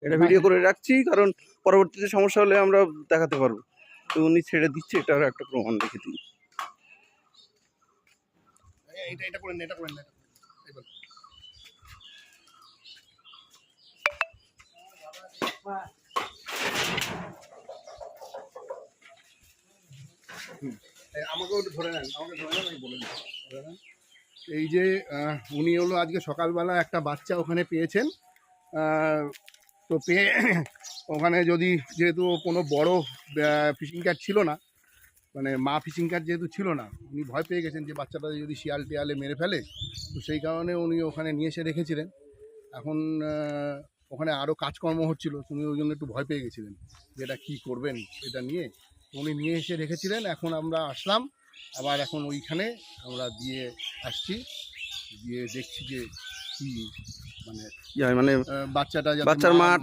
এটা ভিডিও করে রাখছি, কারণ পরবর্তীতে সমস্যা হলে আমরা দেখাতে পারবো। তো উনি ছেড়ে দিচ্ছে, এটার একটা প্রমাণ রেখে দিই। এটা করেন, এটা করেন, আমাকেও ধরে নেন, আমাকে ধরে নেন, আমি বলে দিই। এই যে উনি হলো আজকে সকালবেলা একটা বাচ্চা ওখানে পেয়েছেন। তো পেয়ে ওখানে যদি যেহেতু কোনো বড় ফিশিং ক্যাট ছিল না, মানে মা ফিশিং ক্যাট যেহেতু ছিল না, উনি ভয় পেয়ে গেছেন যে বাচ্চাটা যদি শিয়াল টিয়ালে মেরে ফেলে। তো সেই কারণে উনি ওখানে নিয়ে এসে রেখেছিলেন। এখন ওখানে আরও কাজকর্ম হচ্ছিল, উনি ওই জন্য একটু ভয় পেয়ে গেছিলেন যে এটা কী করবেন এটা নিয়ে। উনি নিয়ে এসে রেখেছিলেন। এখন আমরা আসলাম আবার, এখন ওইখানে আমরা দিয়ে আসছি, দিয়ে দেখছি যে কী মানে মানে বাচ্চাটা বাচ্চার মা